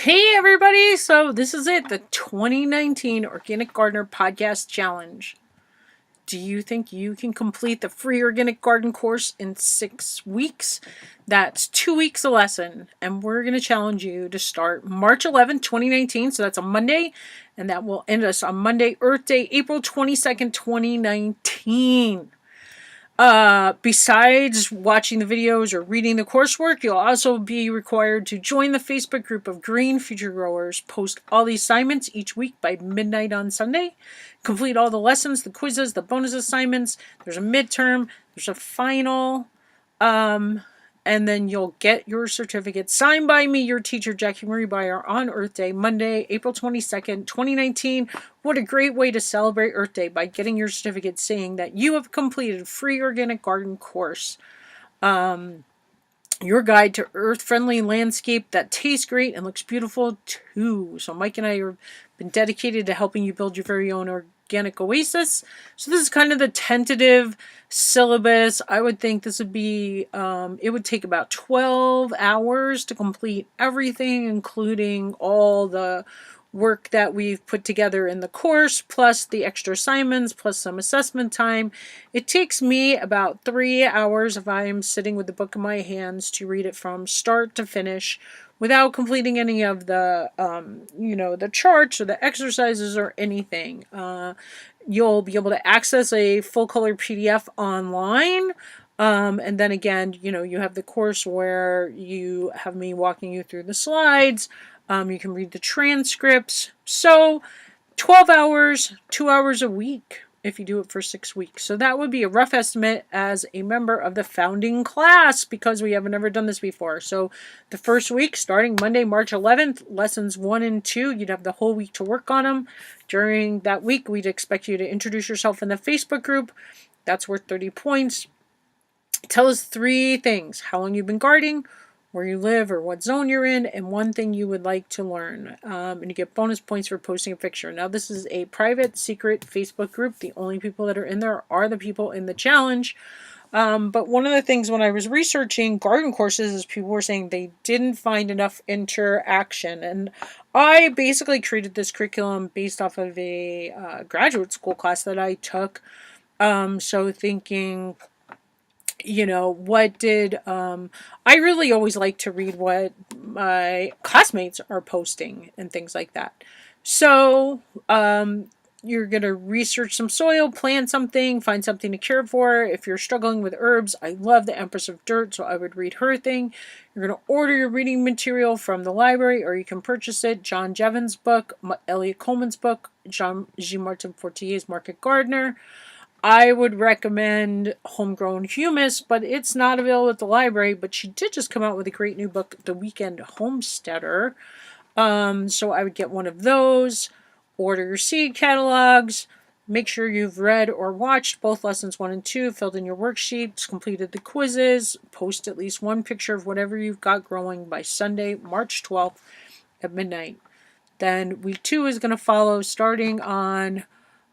Hey everybody, so this is it, the 2019 Organic Gardener Podcast Challenge. Do you think you can complete the free organic garden course in 6 weeks? That's 2 weeks a lesson, and we're going to challenge you to start March 11th, 2019, so that's a Monday, and that will end us on Monday, Earth Day, April 22nd, 2019. Besides watching the videos or reading the coursework, you'll also be required to join the Facebook group of Green Future Growers, post all the assignments each week by midnight on Sunday, complete all the lessons, the quizzes, the bonus assignments. There's a midterm, there's a final, and then you'll get your certificate signed by me, your teacher, Jackie Marie Beyer, on Earth Day, Monday, April 22nd, 2019. What a great way to celebrate Earth Day, by getting your certificate saying that you have completed a free organic garden course. Your guide to earth-friendly landscape that tastes great and looks beautiful too. So Mike and I have been dedicated to helping you build your very own organic oasis. So this is kind of the tentative syllabus. I would think this would be, it would take about 12 hours to complete everything, including all the work that we've put together in the course, plus the extra assignments, plus some assessment time. It takes me about 3 hours if I'm sitting with the book in my hands to read it from start to finish without completing any of the, the charts or the exercises or anything. You'll be able to access a full color PDF online. And then again, you have the course where you have me walking you through the slides. You can read the transcripts. So 12 hours, 2 hours a week if you do it for 6 weeks. So that would be a rough estimate as a member of the founding class, because we haven't ever done this before. So the first week, starting Monday, March 11th, lessons 1 and 2, you'd have the whole week to work on them. During that week, we'd expect you to introduce yourself in the Facebook group. That's worth 30 points. Tell us 3 things: how long you've been gardening, where you live or what zone you're in, and 1 thing you would like to learn. And you get bonus points for posting a picture. Now, this is a private, secret Facebook group. The only people that are in there are the people in the challenge. But one of the things when I was researching garden courses is people were saying they didn't find enough interaction. And I basically created this curriculum based off of a graduate school class that I took. So thinking, what did, I really always like to read what my classmates are posting and things like that. So, you're going to research some soil, plant something, find something to care for. If you're struggling with herbs, I love the Empress of Dirt, so I would read her thing. You're going to order your reading material from the library, or you can purchase it. John Jevons' book, Elliot Coleman's book, Jean Martin Fortier's Market Gardener. I would recommend Homegrown Humus, but it's not available at the library. But she did just come out with a great new book, The Weekend Homesteader. So I would get one of those. Order your seed catalogs. Make sure you've read or watched both lessons 1 and 2, filled in your worksheets, completed the quizzes, post at least 1 picture of whatever you've got growing by Sunday, March 12th at midnight. Then week 2 is going to follow starting on...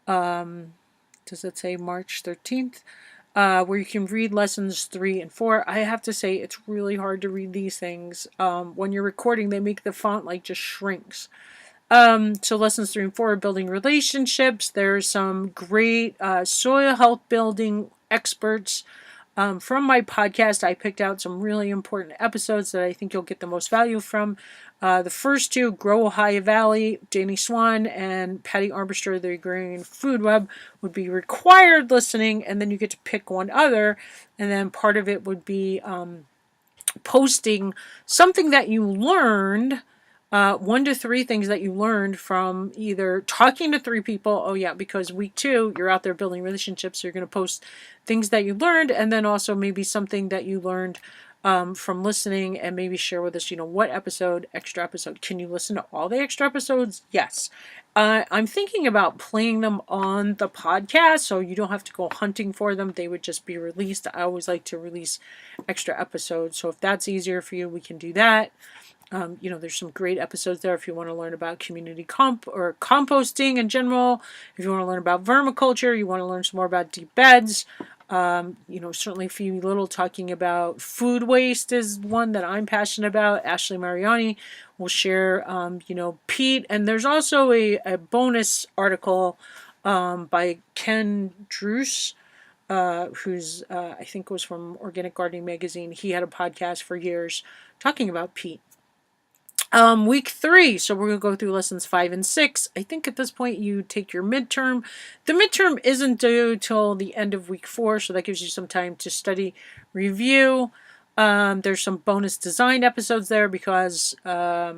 does it say March 13th? Where you can read lessons 3 and 4. I have to say, it's really hard to read these things. When you're recording, they make the font just shrinks. So lessons 3 and 4 are building relationships. There's some great soil health building experts. From my podcast, I picked out some really important episodes that I think you'll get the most value from. The first 2, Grow Ohio Valley, Danny Swan and Patty Armbruster, the Agrarian Food Web, would be required listening, and then you get to pick one other, and then part of it would be posting something that you learned, 1 to 3 things that you learned from either talking to 3 people. Oh yeah, because week 2, you're out there building relationships, so you're going to post things that you learned, and then also maybe something that you learned from listening, and maybe share with us, what extra episode. Can you listen to all the extra episodes? Yes. I'm thinking about playing them on the podcast, so you don't have to go hunting for them. They would just be released. I always like to release extra episodes, so if that's easier for you, we can do that. There's some great episodes there if you want to learn about community or composting in general. If you want to learn about vermiculture, you want to learn some more about deep beds. Certainly for you little, talking about food waste is one that I'm passionate about. Ashley Mariani will share, peat. And there's also a bonus article by Ken Druce, who's, I think was from Organic Gardening Magazine. He had a podcast for years talking about peat. Week 3, so we're going to go through lessons 5 and 6. I think at this point you take your midterm. The midterm isn't due till the end of week 4, so that gives you some time to study, review. There's some bonus design episodes there because, I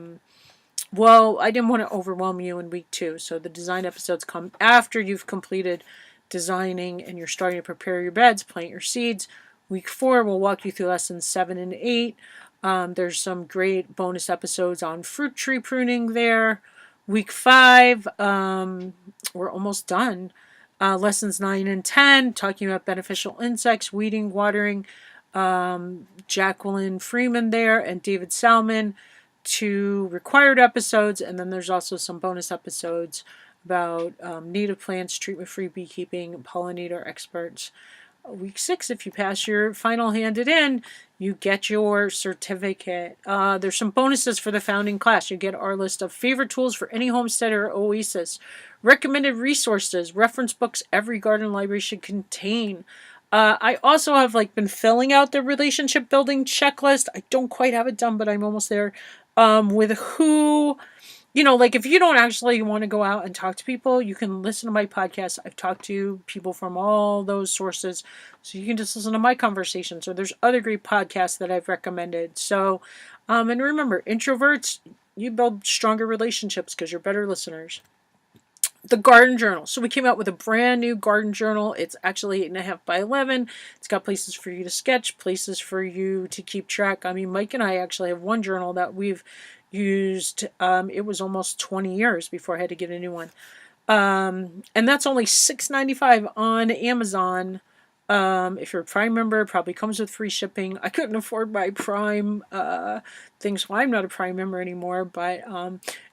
didn't want to overwhelm you in week 2, so the design episodes come after you've completed designing and you're starting to prepare your beds, plant your seeds. Week 4, we'll walk you through lessons 7 and 8. There's some great bonus episodes on fruit tree pruning there. Week 5, we're almost done. Lessons 9 and 10, talking about beneficial insects, weeding, watering. Jacqueline Freeman there and David Salmon, 2 required episodes. And then there's also some bonus episodes about native plants, treatment-free beekeeping, pollinator experts. Week 6, if you pass your final handed in, you get your certificate. There's some bonuses for the founding class. You get our list of favorite tools for any homestead or oasis, recommended resources, reference books every garden library should contain. I also have been filling out the relationship building checklist. I don't quite have it done, but I'm almost there. With who... if you don't actually want to go out and talk to people, you can listen to my podcast. I've talked to people from all those sources, so you can just listen to my conversations. Or there's other great podcasts that I've recommended. So, and remember, introverts, you build stronger relationships because you're better listeners. The garden journal. So we came out with a brand new garden journal. It's actually 8.5 by 11. It's got places for you to sketch, places for you to keep track. I mean, Mike and I actually have one journal that we've used. It was almost 20 years before I had to get a new one. And that's only $6.95 on Amazon. If you're a Prime member, it probably comes with free shipping. I couldn't afford my Prime thing, so I'm not a Prime member anymore. But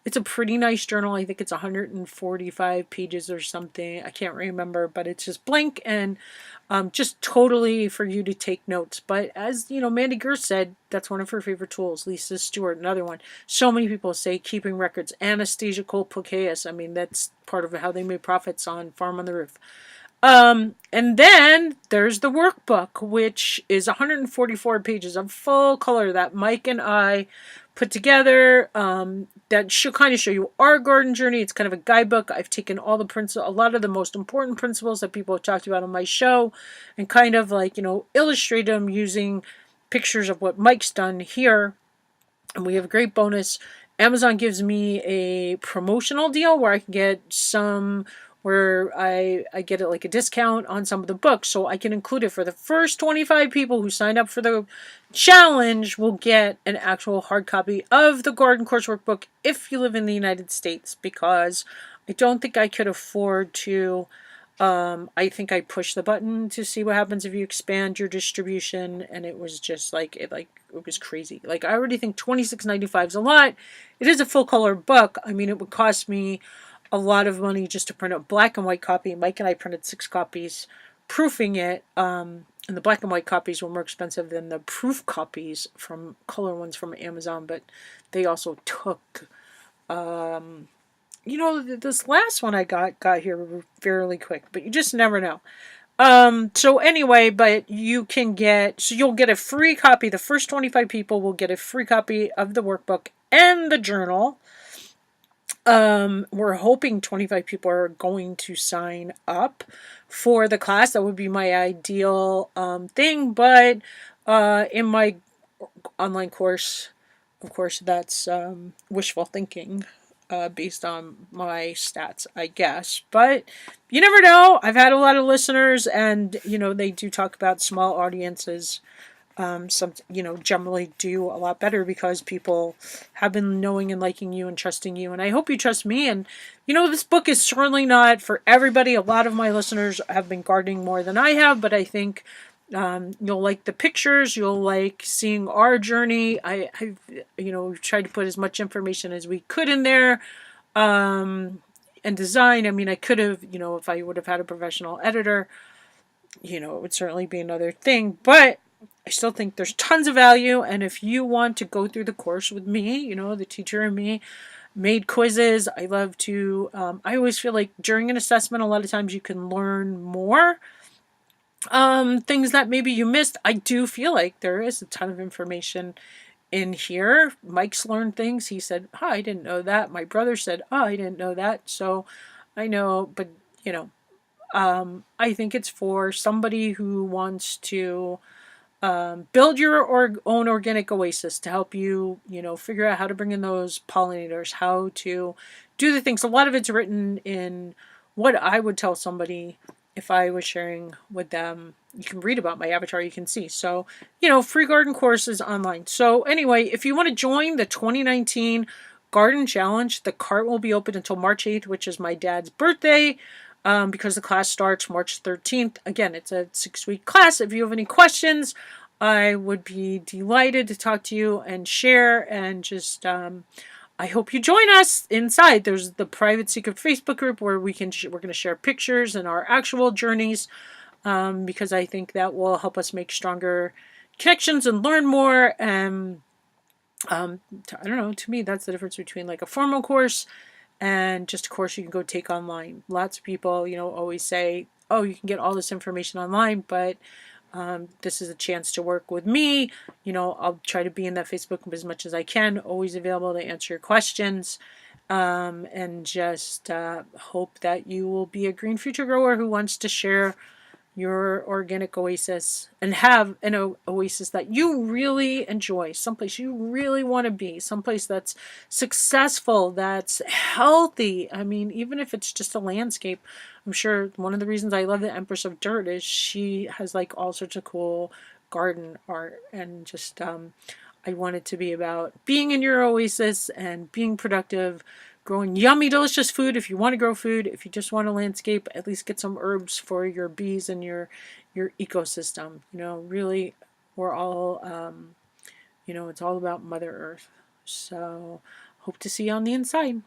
it's a pretty nice journal. I think it's 145 pages or something. I can't remember, but it's just blank and just totally for you to take notes. But as Mandy Gerst said, that's one of her favorite tools. Lisa Stewart, another one. So many people say keeping records. Anastasia Cole-Pukeas, I mean, that's part of how they made profits on Farm on the Roof. And then there's the workbook, which is 144 pages of full color that Mike and I put together. That should kind of show you our garden journey. It's kind of a guidebook. I've taken all the a lot of the most important principles that people have talked about on my show, and kind of illustrate them using pictures of what Mike's done here. And we have a great bonus. Amazon gives me a promotional deal where I can get where I get it a discount on some of the books, so I can include it for the first 25 people who sign up for the challenge will get an actual hard copy of the Garden Course Workbook if you live in the United States, because I don't think I could afford to. I think I pushed the button to see what happens if you expand your distribution, and it was just it was crazy. I already think $26.95 is a lot. It is a full color book. I mean, it would cost me a lot of money just to print a black and white copy. Mike and I printed 6 copies, proofing it. And the black and white copies were more expensive than the proof copies from color ones from Amazon, but they also took, this last one I got here fairly quick, but you just never know. So anyway, but you'll get a free copy. The first 25 people will get a free copy of the workbook and the journal. We're hoping 25 people are going to sign up for the class. That would be my ideal thing, but in my online course, of course, that's wishful thinking based on my stats, I guess. But you never know. I've had a lot of listeners, and they do talk about small audiences. Generally do a lot better because people have been knowing and liking you and trusting you. And I hope you trust me. And, this book is certainly not for everybody. A lot of my listeners have been gardening more than I have, but I think you'll like the pictures. You'll like seeing our journey. I've tried to put as much information as we could in there. And design. I mean, I could have, if I would have had a professional editor, it would certainly be another thing, but I still think there's tons of value. And if you want to go through the course with me, the teacher and me made quizzes. I love to, I always feel like during an assessment, a lot of times you can learn more things that maybe you missed. I do feel like there is a ton of information in here. Mike's learned things. He said, "Oh, I didn't know that." My brother said, "Oh, I didn't know that." So I know, but I think it's for somebody who wants to build your own organic oasis to help you, figure out how to bring in those pollinators, how to do the things. A lot of it's written in what I would tell somebody if I was sharing with them. You can read about my avatar, you can see. So, free garden courses online. So anyway, if you want to join the 2019 Garden Challenge, the cart will be open until March 8th, which is my dad's birthday. Because the class starts March 13th. Again, it's a 6-week class. If you have any questions, I would be delighted to talk to you and share. And just, I hope you join us inside. There's the private secret Facebook group where we're going to share pictures and our actual journeys, because I think that will help us make stronger connections and learn more. And I don't know. To me, that's the difference between like a formal course and just a course you can go take online. Lots of people, always say, "Oh, you can get all this information online," but this is a chance to work with me. I'll try to be in that Facebook group as much as I can, always available to answer your questions, and just hope that you will be a green future grower who wants to share your organic oasis and have an oasis that you really enjoy, someplace you really want to be, someplace that's successful, that's healthy. I mean, even if it's just a landscape, I'm sure one of the reasons I love the Empress of Dirt is she has like all sorts of cool garden art, and just I want it to be about being in your oasis and being productive, growing yummy, delicious food if you want to grow food. If you just want a landscape, at least get some herbs for your bees and your ecosystem. Really, we're all, it's all about Mother Earth. So, hope to see you on the inside.